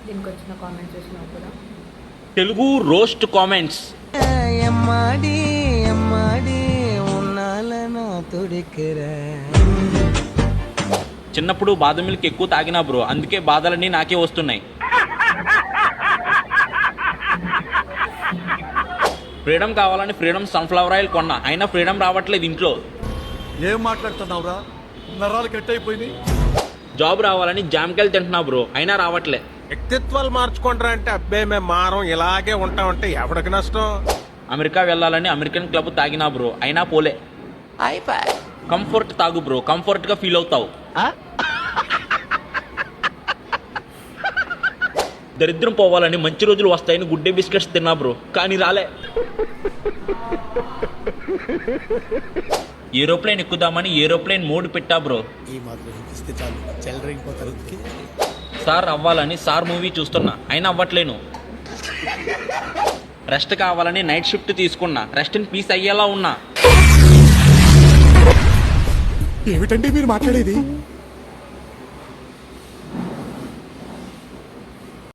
దీనికి వచ్చిన కామెంట్స్ చూసినావు కూడా. Telugu roast comments. చిన్నప్పుడు బాదం మిల్క్ ఎక్కువ తాగినా బ్రో, అందుకే బాధలన్నీ నాకే వస్తున్నాయి. ఫ్రీడమ్ కావాలని ఫ్రీడమ్ సన్ఫ్లవర్ ఆయిల్ కొన్నా, అయినా ఫ్రీడమ్ రావట్లేదు ఇంట్లో. ఏం మాట్లాడుతున్నావురా, నరాలు కట్ అయిపోయింది. జాబ్ రావాలని జామకాయలు తింటున్నా బ్రో, అయినా రావట్లే. వ్యక్తిత్వాలు మార్చుకుంటారా అంటే అబ్బే మేము మారం ఇలాగే ఉంటామంటే ఎవడికి నష్టం. అమెరికా వెళ్ళాలని అమెరికన్ క్లబ్ తాగినా బ్రో, అయినా పోలే. కంఫర్ట్ తాగు బ్రో, కంఫర్ట్ గా ఫీల్ అవుతావు. దరిద్రం పోవాలని మంచి రోజులు వస్తాయని గుడ్డే బిస్కెట్స్ తిన్నా బ్రో, కానీ రాలే. ఏరోప్లేన్ ఎక్కుదామని ఏరోప్లేన్ మోడ్ పెట్టా బ్రో. సార్ అవ్వాలని సార్ మూవీ చూస్తున్నా, అయినా అవ్వట్లేను. రెస్ట్ కావాలని నైట్ షిఫ్ట్ తీసుకున్నా, రెస్ట్ ఇన్ పీస్ అయ్యేలా ఉన్నా. ఏమిటండి మీరు మాట్లాడేది?